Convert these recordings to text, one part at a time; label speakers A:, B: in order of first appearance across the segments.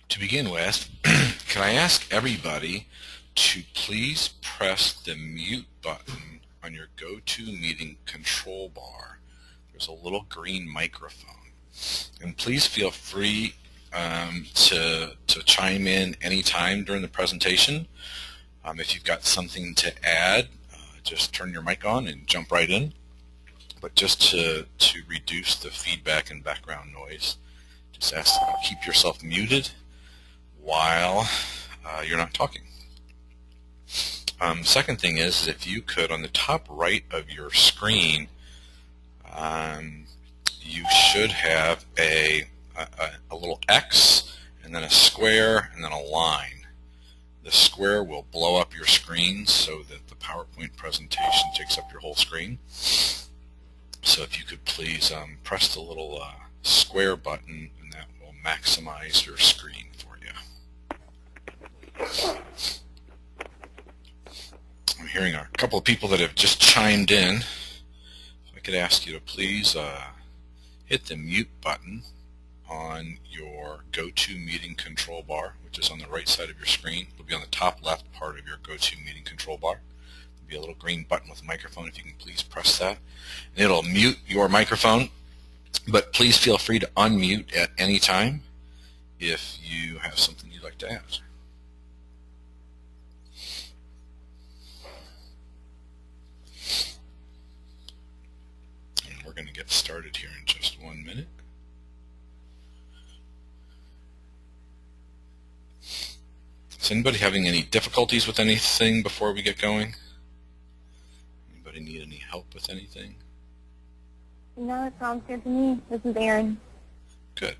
A: To begin with, can I ask everybody to please press the mute button on your GoToMeeting control bar. There's a little green microphone. And please feel free to chime in anytime during the presentation. If you've got something to add, just turn your mic on and jump right in. But just to reduce the feedback and background noise, just ask that you keep yourself muted while you're not talking. Second thing is, if you could, on the top right of your screen, you should have a little X and then a square and then a line. The square will blow up your screen so that the PowerPoint presentation takes up your whole screen. So if you could please press the little square button, and that will maximize your screen for you. I'm hearing a couple of people that have just chimed in. If I could ask you to please hit the mute button on your GoToMeeting control bar, which is on the right side of your screen. It'll be on the top left part of your GoToMeeting control bar. There'll be a little green button with a microphone. If you can please press that. And it'll mute your microphone, but please feel free to unmute at any time if you have something you'd like to add. And we're going to get started here in just 1 minute. Is anybody having any difficulties with anything before we get going? Anybody need any help with anything?
B: No, it sounds good to me. This is Erin.
A: Good.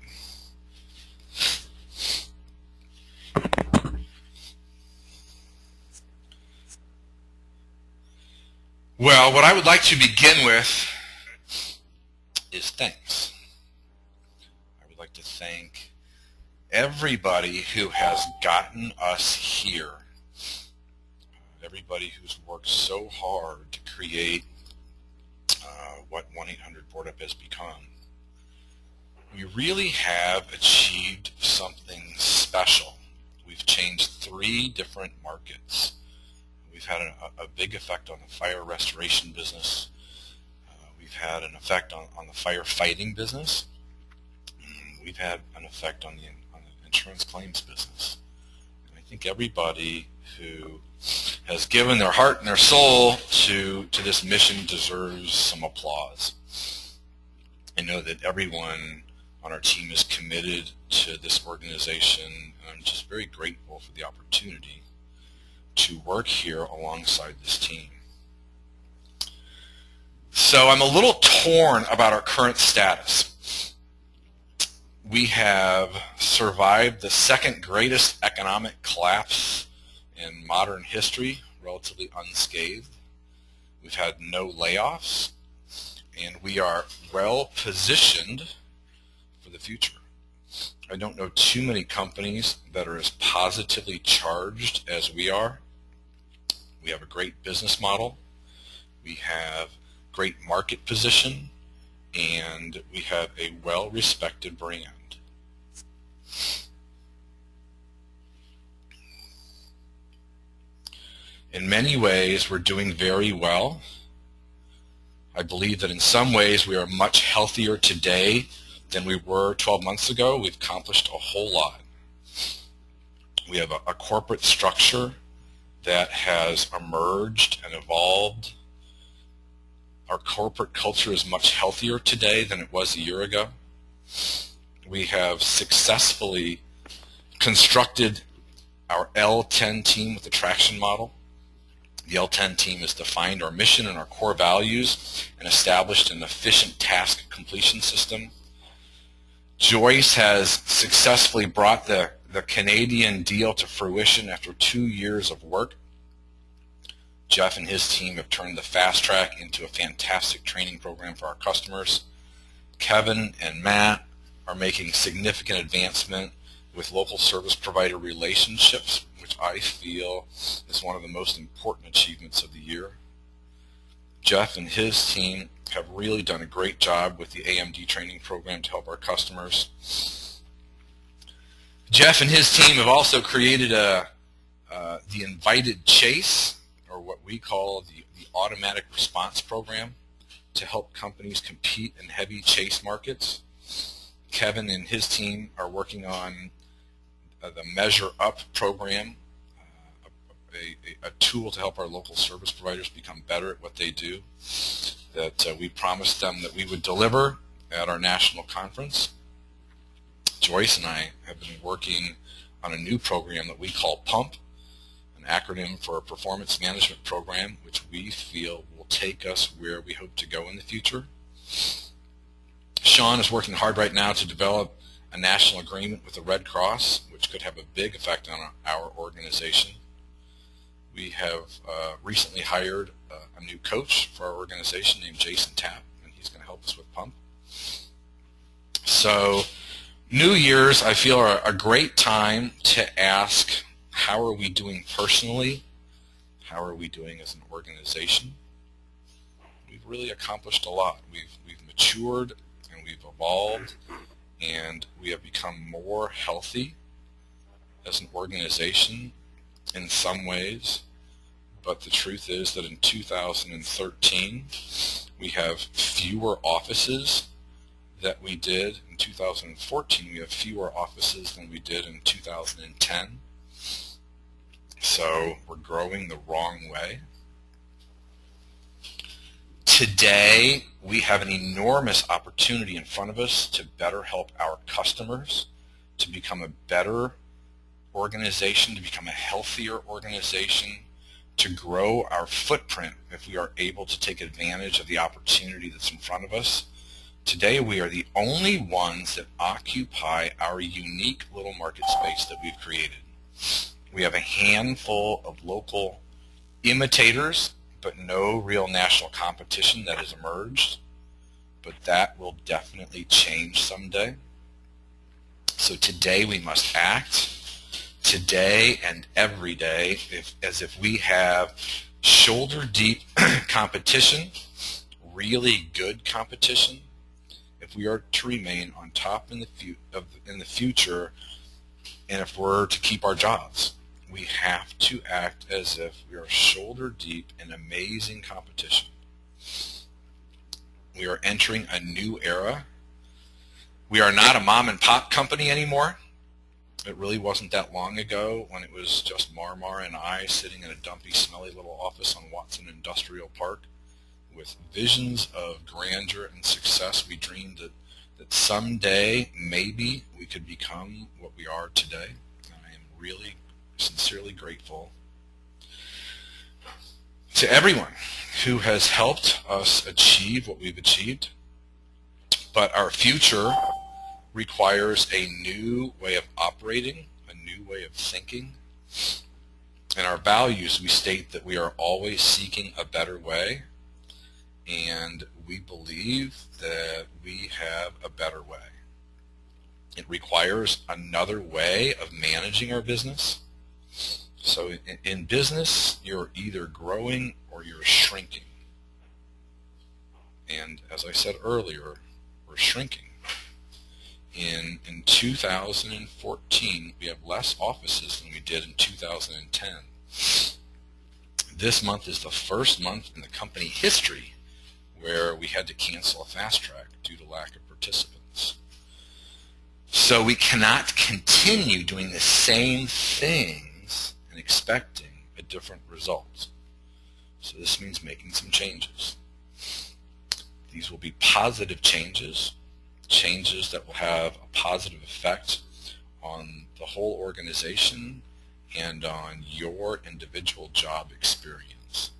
A: Well, what I would like to begin with is thanks. I would like to thank everybody who has gotten us here. Everybody who's worked so hard to create what 1-800-BOARD-UP has become. We really have achieved something special. We've changed 3 different markets. We've had a big effect on the fire restoration business. We've had an effect on the firefighting business. We've had an effect on the insurance claims business. And I think everybody who has given their heart and their soul to this mission deserves some applause. I know that everyone on our team is committed to this organization, and I'm just very grateful for the opportunity to work here alongside this team. So I'm a little torn about our current status. We have survived the second greatest economic collapse in modern history, relatively unscathed. We've had no layoffs, and we are well positioned for the future. I don't know too many companies that are as positively charged as we are. We have a great business model. We have great market position, and we have a well-respected brand. In many ways, we're doing very well. I believe that in some ways we are much healthier today than we were 12 months ago. We've accomplished a whole lot. We have a corporate structure that has emerged and evolved. Our corporate culture is much healthier today than it was a year ago. We have successfully constructed our L10 team with the traction model. The L10 team has defined our mission and our core values and established an efficient task completion system. Joyce has successfully brought the Canadian deal to fruition after 2 years of work. Jeff and his team have turned the Fast Track into a fantastic training program for our customers. Kevin and Matt are making significant advancement with local service provider relationships, which I feel is one of the most important achievements of the year. Jeff and his team have really done a great job with the AMD training program to help our customers. Jeff and his team have also created the Invited Chase, or what we call the automatic response program, to help companies compete in heavy chase markets. Kevin and his team are working on the Measure Up program, a tool to help our local service providers become better at what they do, that we promised them that we would deliver at our national conference. Joyce and I have been working on a new program that we call PUMP, an acronym for a performance management program, which we feel will take us where we hope to go in the future. Sean is working hard right now to develop a national agreement with the Red Cross, which could have a big effect on our organization. We have recently hired a new coach for our organization named Jason Tapp, and he's going to help us with PUMP. So New Year's, I feel, are a great time to ask, how are we doing personally? How are we doing as an organization? We've really accomplished a lot. We've matured and we've evolved, and we have become more healthy as an organization in some ways. But the truth is that in 2013, we have fewer offices that we did in 2014. We have fewer offices than we did in 2010. So we're growing the wrong way. Today, we have an enormous opportunity in front of us to better help our customers, to become a better organization, to become a healthier organization, to grow our footprint if we are able to take advantage of the opportunity that's in front of us. Today, we are the only ones that occupy our unique little market space that we've created. We have a handful of local imitators, but no real national competition that has emerged. But that will definitely change someday. So today we must act, today and every day, as if we have shoulder-deep competition, really good competition, if we are to remain on top in the future, and if we're to keep our jobs. We have to act as if we are shoulder deep in amazing competition. We are entering a new era. We are not a mom and pop company anymore. It really wasn't that long ago when it was just Marmar and I sitting in a dumpy, smelly little office on Watson Industrial Park with visions of grandeur and success. We dreamed that someday maybe we could become what we are today. And I am really sincerely grateful to everyone who has helped us achieve what we've achieved. But our future requires a new way of operating, a new way of thinking. In our values, we state that we are always seeking a better way, and we believe that we have a better way. It requires another way of managing our business. So in business, you're either growing or you're shrinking. And as I said earlier, we're shrinking. In 2014, we have less offices than we did in 2010. This month is the first month in the company history where we had to cancel a fast track due to lack of participants. So we cannot continue doing the same things and expecting a different result. So this means making some changes. These will be positive changes, changes that will have a positive effect on the whole organization and on your individual job experience.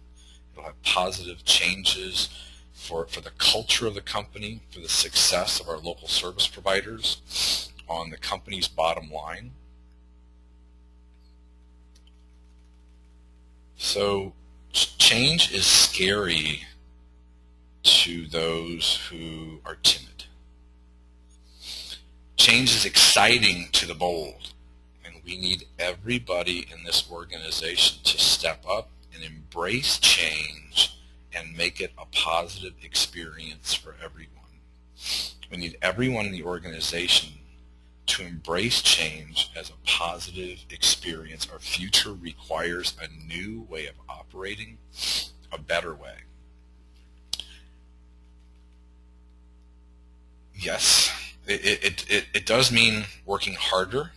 A: It'll have positive changes for the culture of the company, for the success of our local service providers, on the company's bottom line. So change is scary to those who are timid. Change is exciting to the bold, and we need everybody in this organization to step up and embrace change and make it a positive experience for everyone. We need everyone in the organization to embrace change as a positive experience. Our future requires a new way of operating, a better way. Yes, it does mean working harder.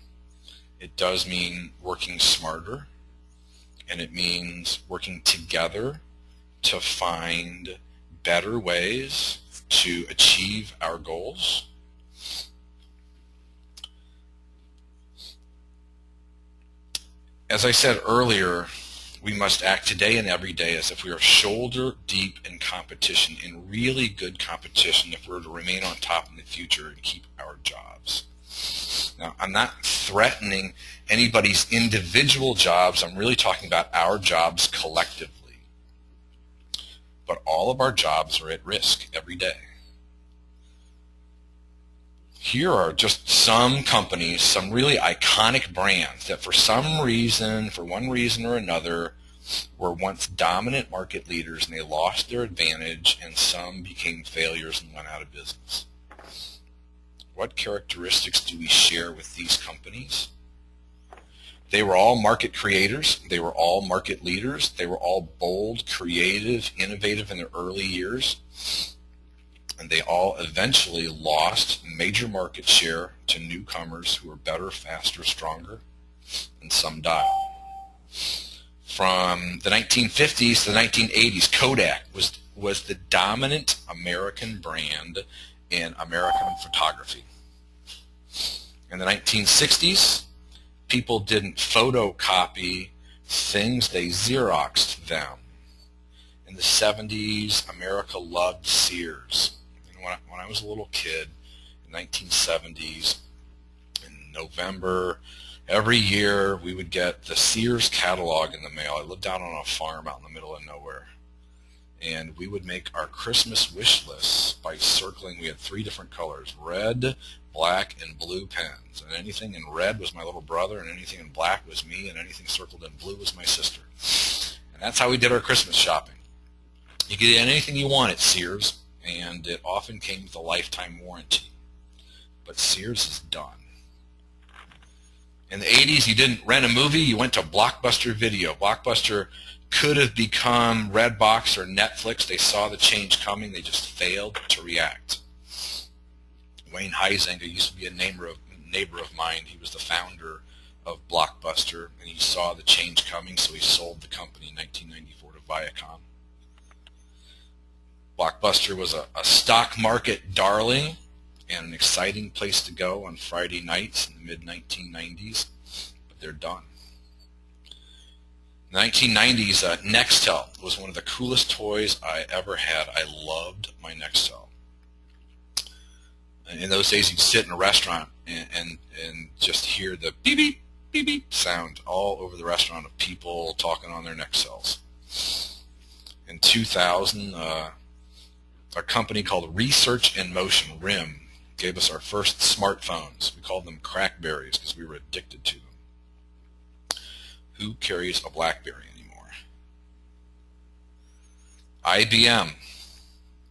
A: It does mean working smarter. And it means working together to find better ways to achieve our goals. As I said earlier, we must act today and every day as if we are shoulder deep in competition, in really good competition, if we're to remain on top in the future and keep our jobs. Now, I'm not threatening anybody's individual jobs. I'm really talking about our jobs collectively. But all of our jobs are at risk every day. Here are just some companies, some really iconic brands that for some reason, for one reason or another, were once dominant market leaders and they lost their advantage, and some became failures and went out of business. What characteristics do we share with these companies? They were all market creators. They were all market leaders. They were all bold, creative, innovative in their early years. And they all eventually lost major market share to newcomers who were better, faster, stronger, and some died. From the 1950s to the 1980s, Kodak was the dominant American brand in American photography. In the 1960s, people didn't photocopy things, they Xeroxed them. In the 70s, America loved Sears. And when I was a little kid, in the 1970s, in November, every year we would get the Sears catalog in the mail. I lived out on a farm out in the middle of nowhere. And we would make our Christmas wish lists by circling. We had 3 different colors: red, black, and blue pens. And anything in red was my little brother, and anything in black was me, and anything circled in blue was my sister. And that's how we did our Christmas shopping. You could get anything you want at Sears, and it often came with a lifetime warranty. But Sears is done. In the 80s, you didn't rent a movie, you went to Blockbuster Video. Blockbuster could have become Redbox or Netflix. They saw the change coming. They just failed to react. Wayne Huizenga used to be a neighbor of mine. He was the founder of Blockbuster, and he saw the change coming, so he sold the company in 1994 to Viacom. Blockbuster was a stock market darling and an exciting place to go on Friday nights in the mid-1990s, but they're done. In the 1990s, Nextel was one of the coolest toys I ever had. I loved my Nextel. And in those days, you'd sit in a restaurant and just hear the beep, beep, beep, beep sound all over the restaurant of people talking on their Nextels. In 2000, a company called Research in Motion, RIM, gave us our first smartphones. We called them Crackberries because we were addicted to them. Who carries a BlackBerry anymore? IBM.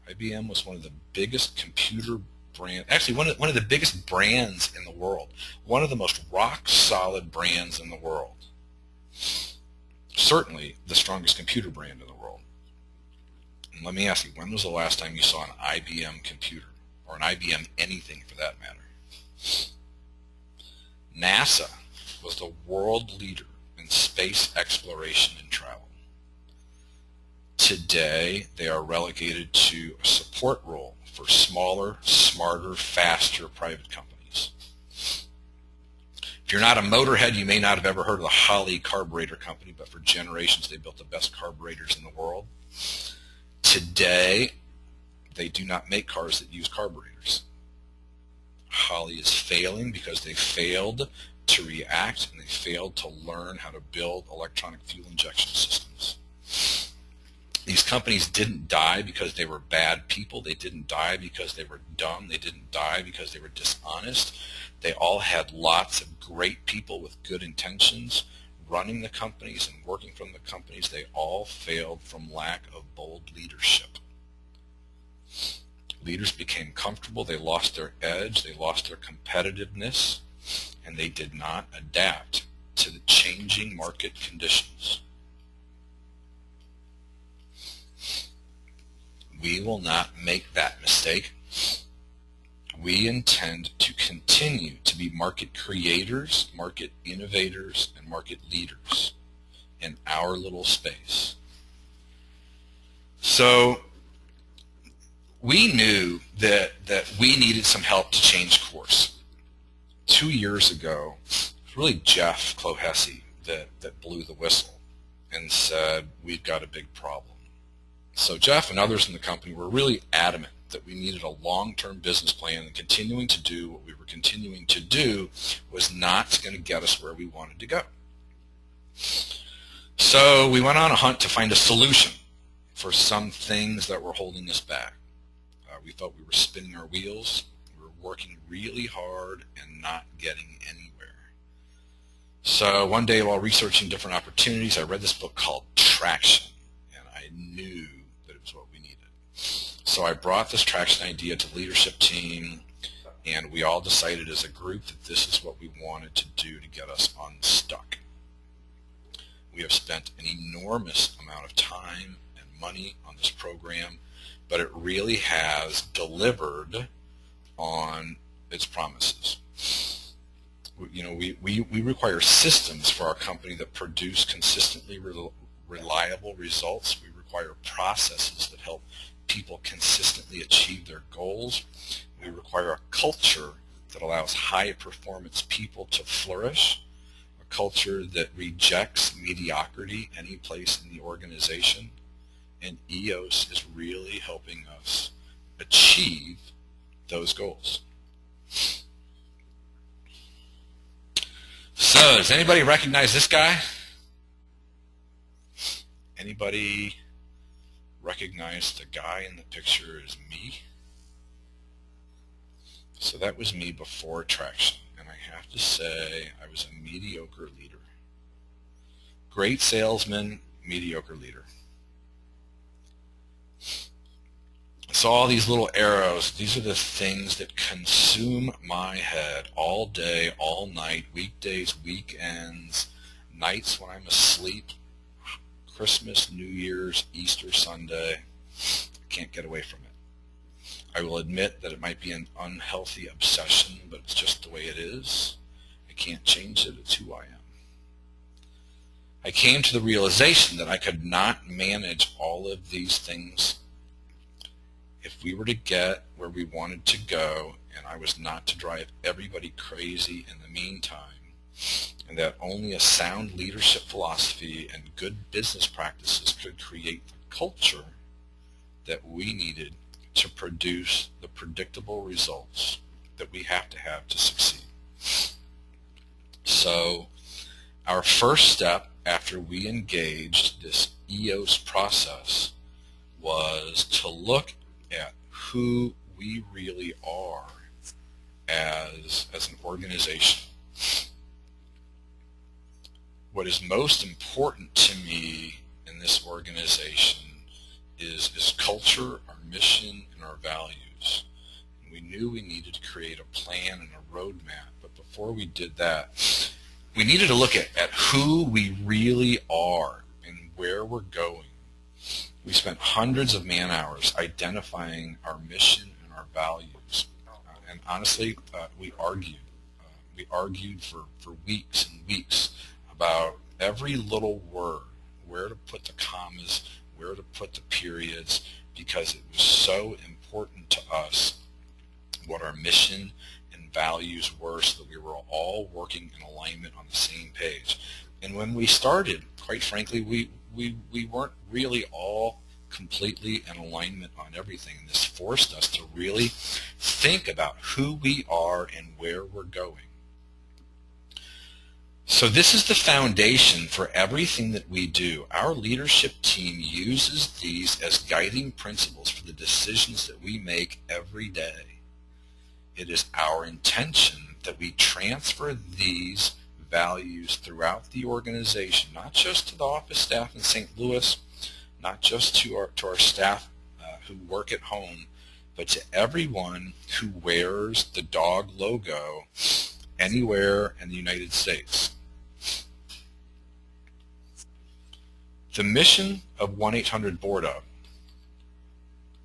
A: IBM was one of the biggest computer brands, actually one of the biggest brands in the world, one of the most rock-solid brands in the world. Certainly the strongest computer brand in the world. And let me ask you, when was the last time you saw an IBM computer, or an IBM anything for that matter? NASA was the world leader in space exploration and travel. Today, they are relegated to a support role for smaller, smarter, faster private companies. If you're not a motorhead, you may not have ever heard of the Holley Carburetor Company, but for generations they built the best carburetors in the world. Today, they do not make cars that use carburetors. Holley is failing because they failed to react and they failed to learn how to build electronic fuel injection systems. These companies didn't die because they were bad people. They didn't die because they were dumb. They didn't die because they were dishonest. They all had lots of great people with good intentions running the companies and working from the companies. They all failed from lack of bold leadership. Leaders became comfortable. They lost their edge. They lost their competitiveness. and they did not adapt to the changing market conditions. We will not make that mistake. We intend to continue to be market creators, market innovators, and market leaders in our little space. So we knew that we needed some help to change course. 2 years ago, it was really Jeff Clohessy that blew the whistle and said, we've got a big problem. So Jeff and others in the company were really adamant that we needed a long-term business plan, and continuing to do what we were continuing to do was not going to get us where we wanted to go. So we went on a hunt to find a solution for some things that were holding us back. We felt we were spinning our wheels. We were working really hard and not getting anywhere. So one day while researching different opportunities, I read this book called Traction, and I knew that it was what we needed. So I brought this Traction idea to the leadership team, and we all decided as a group that this is what we wanted to do to get us unstuck. We have spent an enormous amount of time and money on this program, but it really has delivered on its promises. You know, we require systems for our company that produce consistently reliable results. We require processes that help people consistently achieve their goals. We require a culture that allows high-performance people to flourish, a culture that rejects mediocrity any place in the organization. And EOS is really helping us achieve those goals. So, does anybody recognize this guy? Anybody recognize the guy in the picture as me? So that was me before Traction, and I have to say I was a mediocre leader. Great salesman, mediocre leader. So all these little arrows, these are the things that consume my head all day, all night, weekdays, weekends, nights when I'm asleep, Christmas, New Year's, Easter Sunday. I can't get away from it. I will admit that it might be an unhealthy obsession, but it's just the way it is. I can't change it. It's who I am. I came to the realization that I could not manage all of these things if we were to get where we wanted to go, and I was not to drive everybody crazy in the meantime, and that only a sound leadership philosophy and good business practices could create the culture that we needed to produce the predictable results that we have to succeed. So our first step after we engaged this EOS process was to look at who we really are as an organization. What is most important to me in this organization is culture, our mission, and our values. And we knew we needed to create a plan and a roadmap, but before we did that, we needed to look at who we really are and where we're going. We spent hundreds of man-hours identifying our mission and our values. And honestly, we argued. We argued for weeks and weeks about every little word, where to put the commas, where to put the periods, because it was so important to us what our mission and values were so that we were all working in alignment on the same page. And when we started, quite frankly, we weren't really all completely in alignment on everything. And this forced us to really think about who we are and where we're going. So this is the foundation for everything that we do. Our leadership team uses these as guiding principles for the decisions that we make every day. It is our intention that we transfer these values throughout the organization, not just to the office staff in St. Louis, not just to our staff who work at home, but to everyone who wears the dog logo anywhere in the United States. The mission of 1-800-BOARD-UP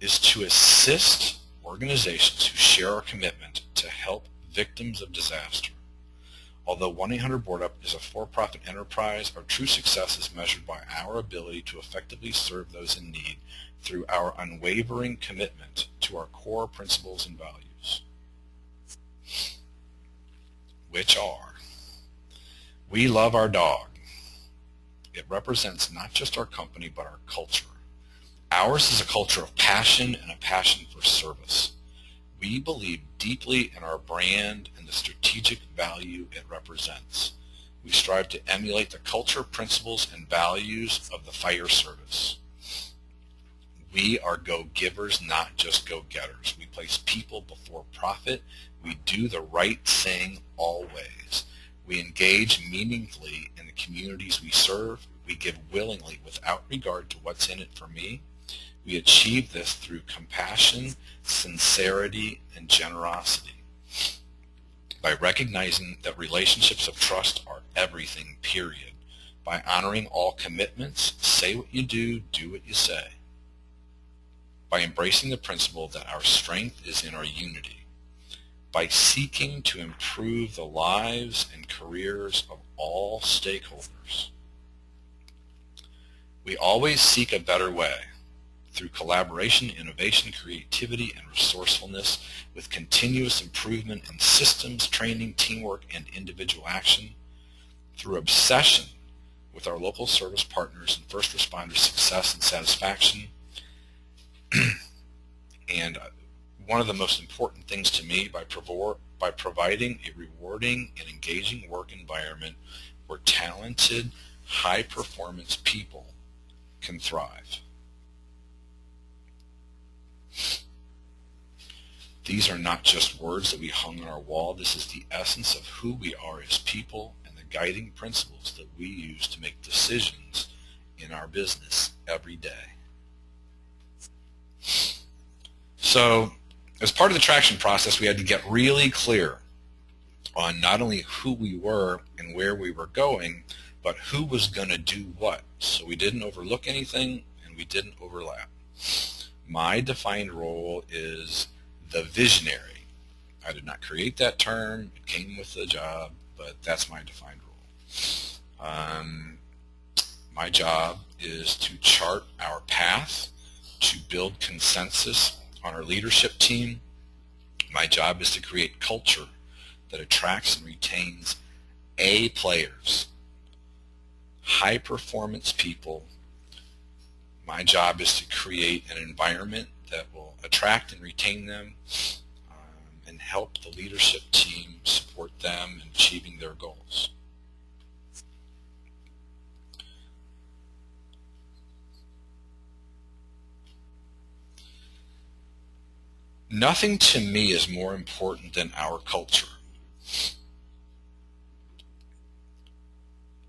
A: is to assist organizations who share our commitment to help victims of disaster. Although 1-800-BOARD-UP is a for-profit enterprise, our true success is measured by our ability to effectively serve those in need through our unwavering commitment to our core principles and values, which are: we love our dog. It represents not just our company, but our culture. Ours is a culture of passion and a passion for service. We believe deeply in our brand and the strategic value it represents. We strive to emulate the culture, principles, and values of the fire service. We are go-givers, not just go-getters. We place people before profit. We do the right thing always. We engage meaningfully in the communities we serve. We give willingly without regard to what's in it for me. We achieve this through compassion, sincerity, and generosity. By recognizing that relationships of trust are everything, period. By honoring all commitments, say what you do what you say. By embracing the principle that our strength is in our unity. By seeking to improve the lives and careers of all stakeholders. We always seek a better way through collaboration, innovation, creativity, and resourcefulness, with continuous improvement in systems, training, teamwork, and individual action, through obsession with our local service partners and first responders' success and satisfaction. And one of the most important things to me, by providing a rewarding and engaging work environment where talented, high-performance people can thrive. These are not just words that we hung on our wall. This is the essence of who we are as people and the guiding principles that we use to make decisions in our business every day. So, as part of the traction process, we had to get really clear on not only who we were and where we were going, but who was going to do what. So we didn't overlook anything and we didn't overlap. My defined role is the visionary. I did not create that term. It came with the job, but that's my defined role. My job is to chart our path, to build consensus on our leadership team. My job is to create culture that attracts and retains A players, high-performance people. My job is to create an environment that will attract and retain them and help the leadership team support them in achieving their goals. Nothing to me is more important than our culture.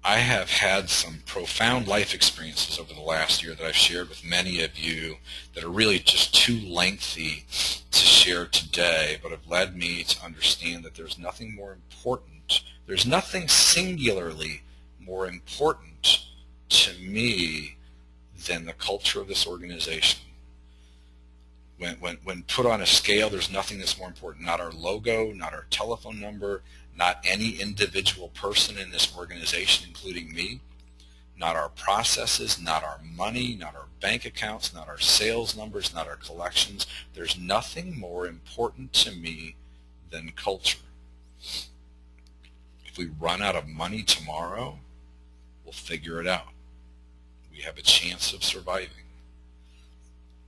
A: I have had some profound life experiences over the last year that I've shared with many of you that are really just too lengthy to share today, but have led me to understand that there's nothing more important, there's nothing singularly more important to me than the culture of this organization. When put on a scale, there's nothing that's more important. Not our logo, not our telephone number, not any individual person in this organization, including me, not our processes, not our money, not our bank accounts, not our sales numbers, not our collections. There's nothing more important to me than culture. If we run out of money tomorrow, we'll figure it out. We have a chance of surviving.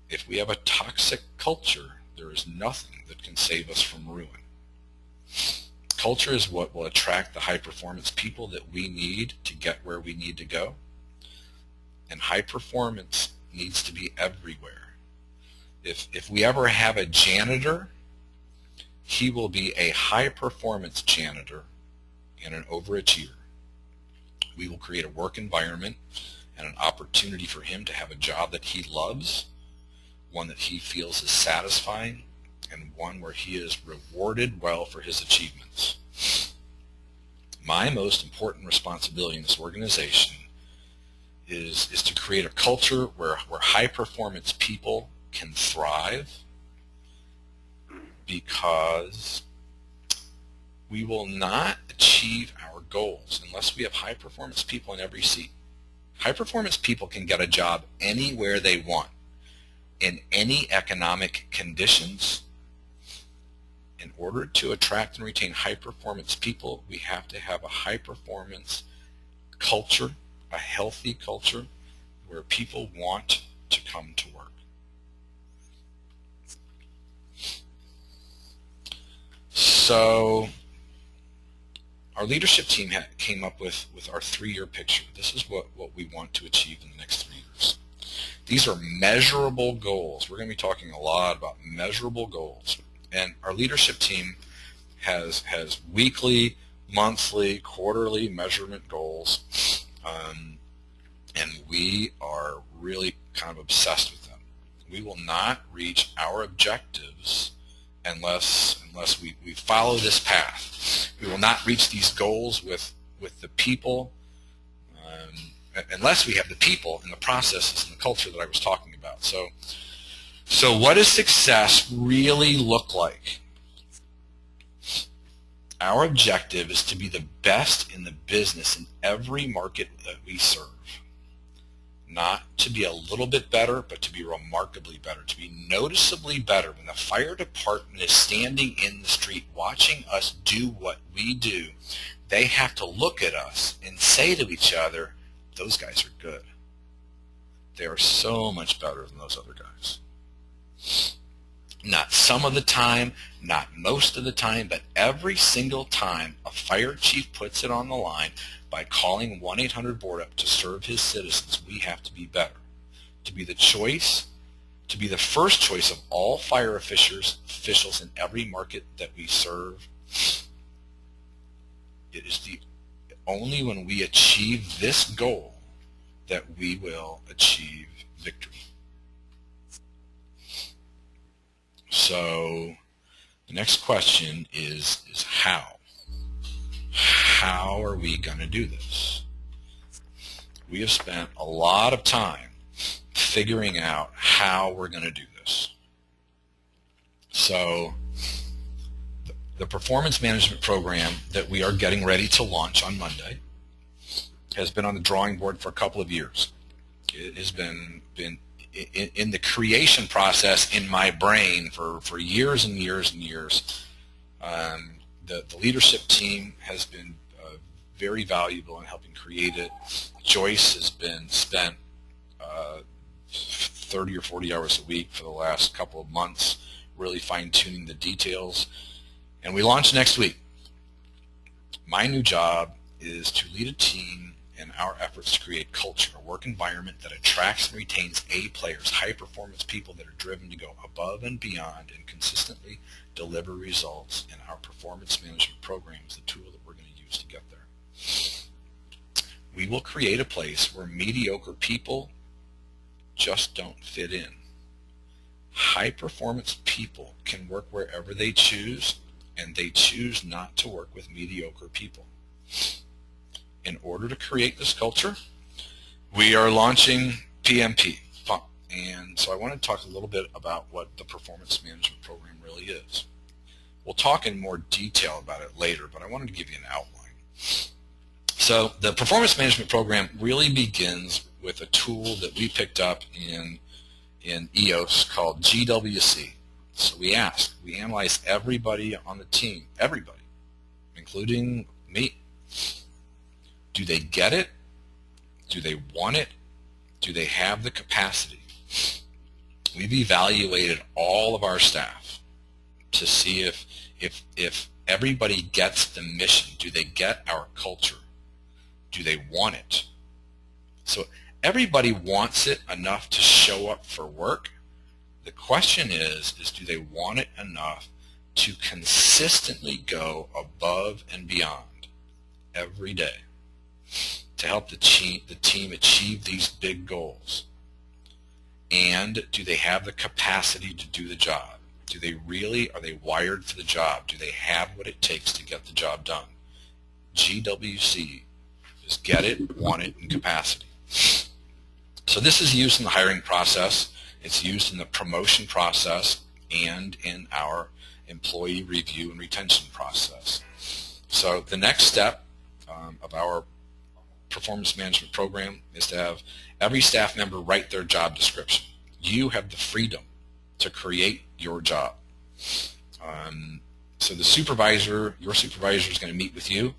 A: If we have a toxic culture, there is nothing that can save us from ruin. Culture is what will attract the high-performance people that we need to get where we need to go. And high performance needs to be everywhere. If we ever have a janitor, he will be a high-performance janitor and an overachiever. We will create a work environment and an opportunity for him to have a job that he loves, one that he feels is satisfying, and one where he is rewarded well for his achievements. My most important responsibility in this organization is to create a culture where high-performance people can thrive, because we will not achieve our goals unless we have high-performance people in every seat. High-performance people can get a job anywhere they want, in any economic conditions. In order to attract and retain high-performance people, we have to have a high-performance culture, a healthy culture, where people want to come to work. So our leadership team came up with our 3-year picture. This is what we want to achieve in the next 3 years. These are measurable goals. We're going to be talking a lot about measurable goals. And our leadership team has weekly, monthly, quarterly measurement goals. And we are really kind of obsessed with them. We will not reach our objectives unless we follow this path. We will not reach these goals with the people, unless we have the people and the processes and the culture that I was talking about. So what does success really look like? Our objective is to be the best in the business in every market that we serve. Not to be a little bit better, but to be remarkably better, to be noticeably better. When the fire department is standing in the street watching us do what we do, they have to look at us and say to each other, those guys are good. They are so much better than those other guys. Not some of the time, not most of the time, but every single time a fire chief puts it on the line by calling 1-800-BOARD-UP to serve his citizens, we have to be better. To be the choice, to be the first choice of all fire officials in every market that we serve. It is only when we achieve this goal that we will achieve victory. So the next question is how? How are we going to do this? We have spent a lot of time figuring out how we're going to do this. So the performance management program that we are getting ready to launch on Monday has been on the drawing board for a couple of years. It has been in the creation process in my brain for years and years and years. The leadership team has been very valuable in helping create it. Joyce has been spent 30 or 40 hours a week for the last couple of months really fine-tuning the details. And we launch next week. My new job is to lead a team in our efforts to create culture, a work environment that attracts and retains A players, high-performance people that are driven to go above and beyond and consistently deliver results. And our performance management program is the tool that we're going to use to get there. We will create a place where mediocre people just don't fit in. High-performance people can work wherever they choose, and they choose not to work with mediocre people. In order to create this culture, we are launching PMP. And so I want to talk a little bit about what the performance management program really is. We'll talk in more detail about it later, but I wanted to give you an outline. So the performance management program really begins with a tool that we picked up in EOS called GWC. So we analyze everybody on the team, everybody, including me. Do they get it? Do they want it? Do they have the capacity? We've evaluated all of our staff to see if everybody gets the mission. Do they get our culture? Do they want it? So everybody wants it enough to show up for work. The question is do they want it enough to consistently go above and beyond every day to help the team achieve these big goals? And do they have the capacity to do the job? Are they wired for the job? Do they have what it takes to get the job done? GWC is get it, want it, and capacity. So this is used in the hiring process. It's used in the promotion process and in our employee review and retention process. So the next step of our performance management program is to have every staff member write their job description. You have the freedom to create your job. So the supervisor, your supervisor, is going to meet with you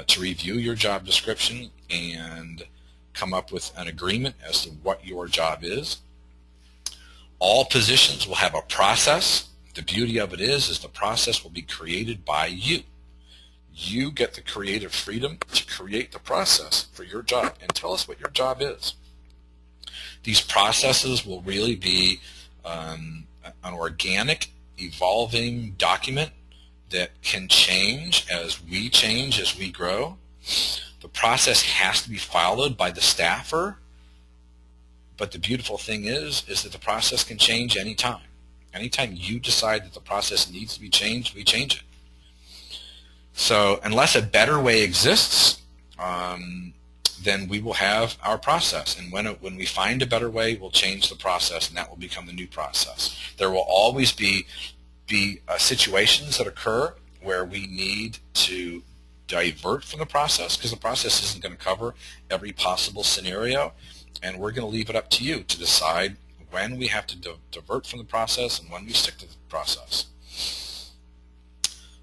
A: to review your job description and come up with an agreement as to what your job is. All positions will have a process. The beauty of it is the process will be created by you. You get the creative freedom to create the process for your job and tell us what your job is. These processes will really be an organic, evolving document that can change, as we grow. The process has to be followed by the staffer, but the beautiful thing is that the process can change anytime. Anytime you decide that the process needs to be changed, we change it. So unless a better way exists, then we will have our process. And when we find a better way, we'll change the process, and that will become the new process. There will always be situations that occur where we need to divert from the process, because the process isn't going to cover every possible scenario, and we're going to leave it up to you to decide when we have to divert from the process and when we stick to the process.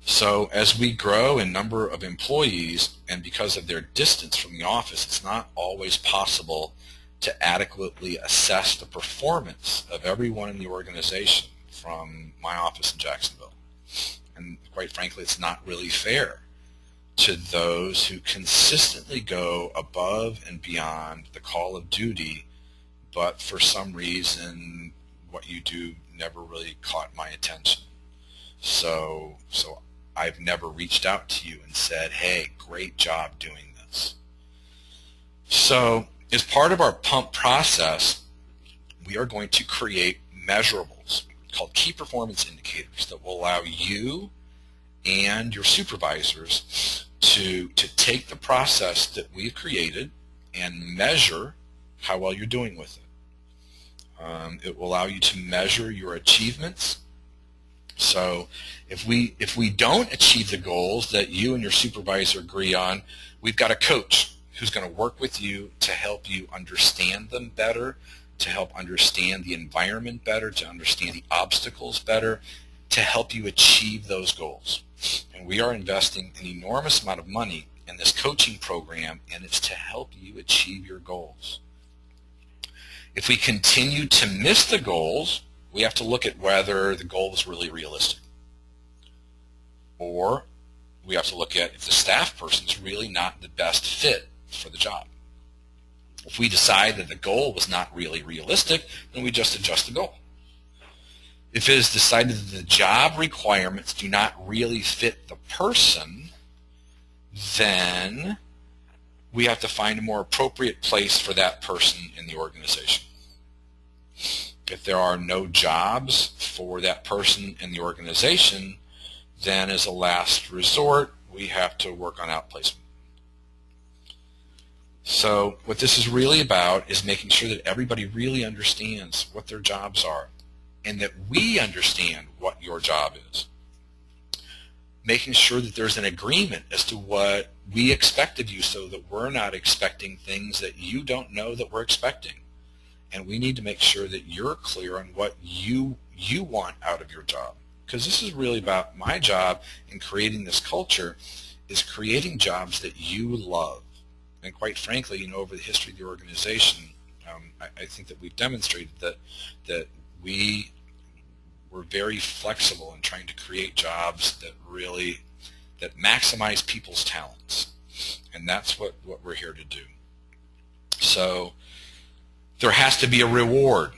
A: So as we grow in number of employees, and because of their distance from the office, it's not always possible to adequately assess the performance of everyone in the organization from my office in Jacksonville. And quite frankly, it's not really fair to those who consistently go above and beyond the call of duty, but for some reason what you do never really caught my attention. So I've never reached out to you and said, hey, great job doing this. So as part of our pump process, we are going to create measurables called key performance indicators that will allow you and your supervisors to take the process that we've created and measure how well you're doing with it. It will allow you to measure your achievements. So if we don't achieve the goals that you and your supervisor agree on, we've got a coach who's going to work with you to help you understand them better, to help understand the environment better, to understand the obstacles better, to help you achieve those goals. And we are investing an enormous amount of money in this coaching program, and it's to help you achieve your goals. If we continue to miss the goals, we have to look at whether the goal is really realistic. Or we have to look at if the staff person is really not the best fit for the job. If we decide that the goal was not really realistic, then we just adjust the goal. If it is decided that the job requirements do not really fit the person, then we have to find a more appropriate place for that person in the organization. If there are no jobs for that person in the organization, then as a last resort, we have to work on outplacement. So what this is really about is making sure that everybody really understands what their jobs are and that we understand what your job is. Making sure that there's an agreement as to what we expect of you so that we're not expecting things that you don't know that we're expecting. And we need to make sure that you're clear on what you want out of your job. Because this is really about my job in creating this culture, is creating jobs that you love. And quite frankly, over the history of the organization, I think that we've demonstrated that we were very flexible in trying to create jobs that maximize people's talents. And that's what we're here to do. So there has to be a reward.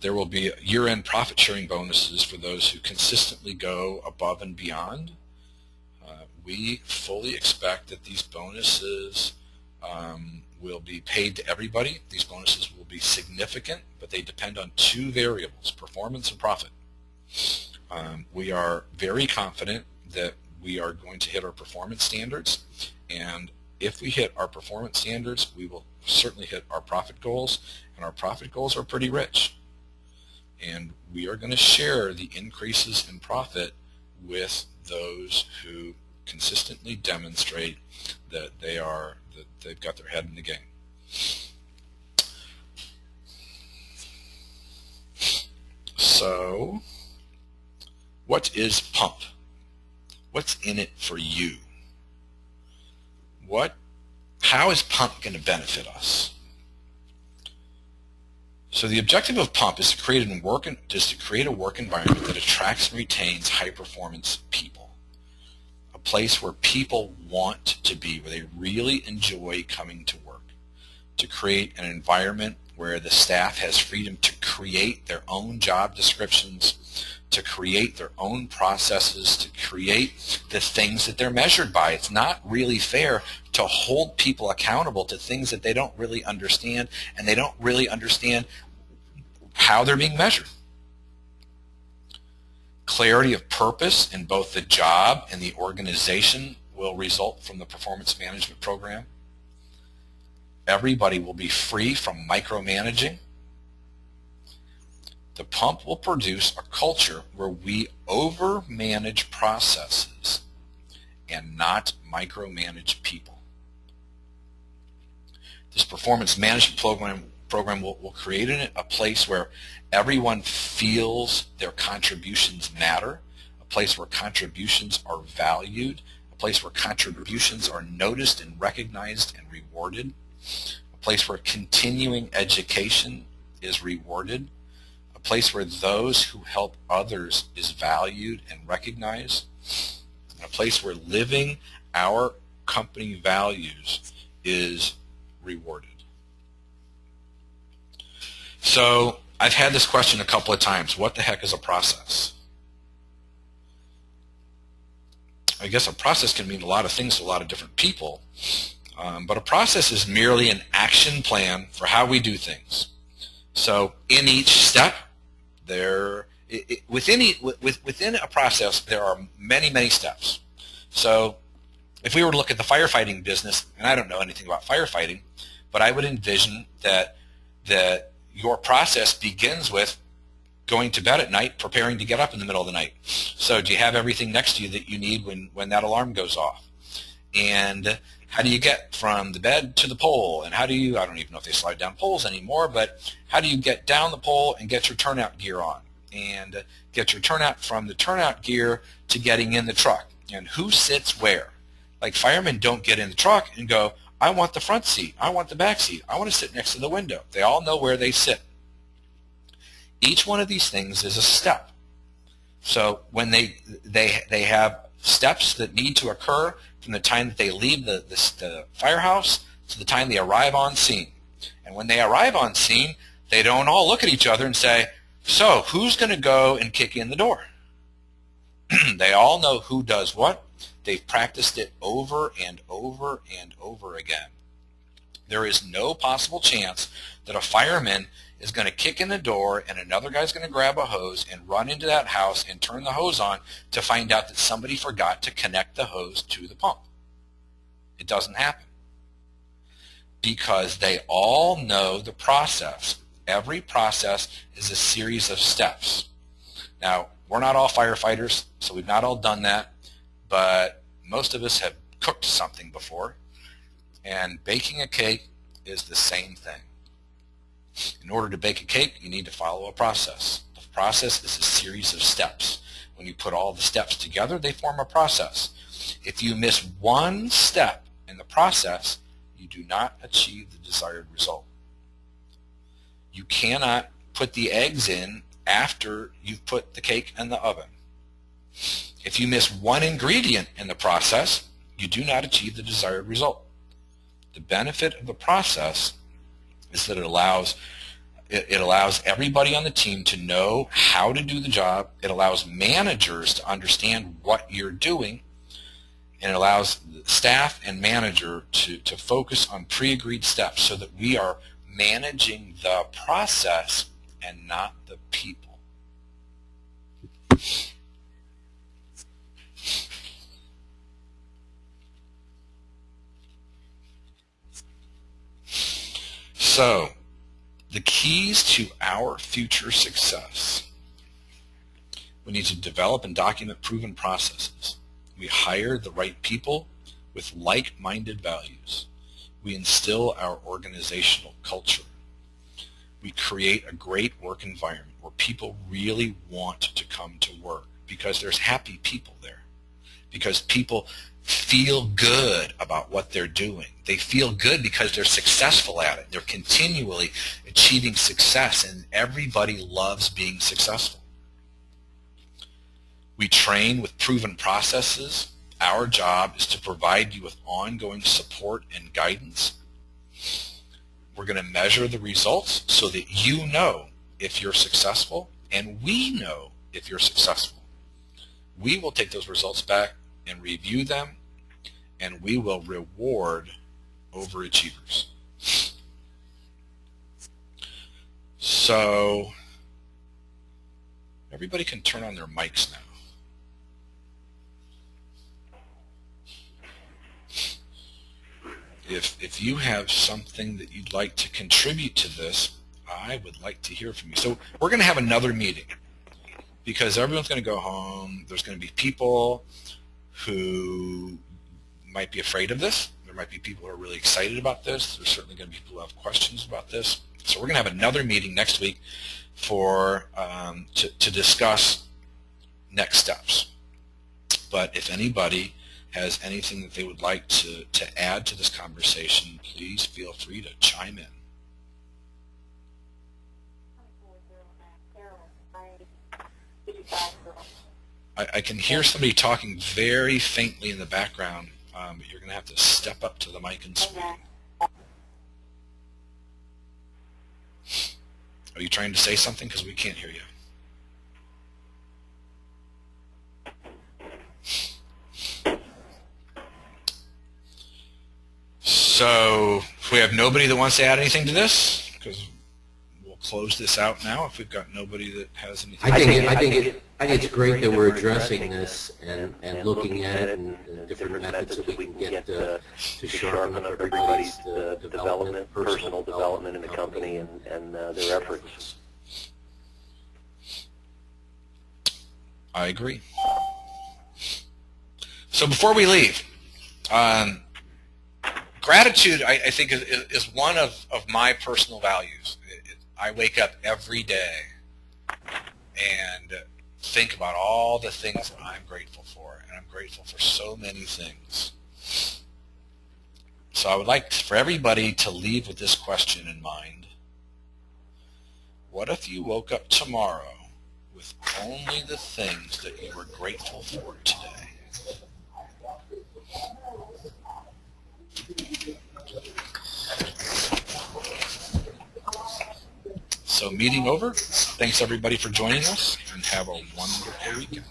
A: There will be year-end profit-sharing bonuses for those who consistently go above and beyond. We fully expect that these bonuses will be paid to everybody. These bonuses will be significant, but they depend on two variables, performance and profit. We are very confident that we are going to hit our performance standards, And if we hit our performance standards, we will certainly hit our profit goals, and our profit goals are pretty rich. And we are going to share the increases in profit with those who consistently demonstrate that they've got their head in the game. So, what is Pump? What's in it for you? How is Pump going to benefit us? So the objective of Pump is to create a work environment that attracts and retains high-performance people. A place where people want to be, where they really enjoy coming to work. To create an environment where the staff has freedom to create their own job descriptions, to create their own processes, to create the things that they're measured by. It's not really fair to hold people accountable to things that they don't really understand, and they don't really understand how they're being measured. Clarity of purpose in both the job and the organization will result from the performance management program. Everybody will be free from micromanaging. The Pump will produce a culture where we overmanage processes and not micromanage people. This performance management program will create a place where everyone feels their contributions matter, a place where contributions are valued, a place where contributions are noticed and recognized and rewarded, a place where continuing education is rewarded, a place where those who help others is valued and recognized, and a place where living our company values is rewarded. So I've had this question a couple of times. What the heck is a process? I guess a process can mean a lot of things to a lot of different people, but a process is merely an action plan for how we do things. So in each step, within a process, there are many, many steps. So if we were to look at the firefighting business, and I don't know anything about firefighting, but I would envision that your process begins with going to bed at night, preparing to get up in the middle of the night. So do you have everything next to you that you need when that alarm goes off? And how do you get from the bed to the pole? And I don't even know if they slide down poles anymore, but how do you get down the pole and get your turnout gear on? And get your turnout from the turnout gear to getting in the truck? And who sits where? Like firemen don't get in the truck and go, I want the front seat, I want the back seat, I want to sit next to the window. They all know where they sit. Each one of these things is a step. So when they have steps that need to occur from the time that they leave the firehouse to the time they arrive on scene. And when they arrive on scene, they don't all look at each other and say, so who's going to go and kick in the door? They all know who does what. They've practiced it over and over and over again. There is no possible chance that a fireman is going to kick in the door and another guy's going to grab a hose and run into that house and turn the hose on to find out that somebody forgot to connect the hose to the pump. It doesn't happen because they all know the process. Every process is a series of steps. Now, we're not all firefighters, so we've not all done that, but most of us have cooked something before, and baking a cake is the same thing. In order to bake a cake, you need to follow a process. The process is a series of steps. When you put all the steps together, they form a process. If you miss one step in the process, you do not achieve the desired result. You cannot put the eggs in after you've put the cake in the oven. If you miss one ingredient in the process, you do not achieve the desired result. The benefit of the process is that it allows everybody on the team to know how to do the job. It allows managers to understand what you're doing, and it allows staff and manager to focus on pre-agreed steps so that we are managing the process and not the people. So, the keys to our future success. We need to develop and document proven processes. We hire the right people with like-minded values. We instill our organizational culture. We create a great work environment where people really want to come to work because there's happy people there, because people feel good about what they're doing. They feel good because they're successful at it. They're continually achieving success, and everybody loves being successful. We train with proven processes. Our job is to provide you with ongoing support and guidance. We're going to measure the results so that you know if you're successful, and we know if you're successful. We will take those results back and review them, and we will reward overachievers. So everybody can turn on their mics now. If you have something that you'd like to contribute to this, I would like to hear from you. So we're going to have another meeting because everyone's going to go home. There's going to be people who might be afraid of this. There might be people who are really excited about this. There's certainly going to be people who have questions about this. So we're going to have another meeting next week for to discuss next steps. But if anybody has anything that they would like to add to this conversation, please feel free to chime in. I can hear somebody talking very faintly in the background, but you're going to have to step up to the mic and speak. Are you trying to say something? Because we can't hear you. So if we have nobody that wants to add anything to this, because we'll close this out now if we've got nobody that has anything.
C: I think it's great that we're addressing this and looking at it and different methods that we can get to sharpen up everybody's development, personal development in the company and their efforts.
A: I agree. So before we leave, gratitude, I think, is one of my personal values. I wake up every day and think about all the things that I'm grateful for, and I'm grateful for so many things. So I would like for everybody to leave with this question in mind. What if you woke up tomorrow with only the things that you were grateful for today? So meeting over. Thanks everybody for joining us, and have a wonderful weekend.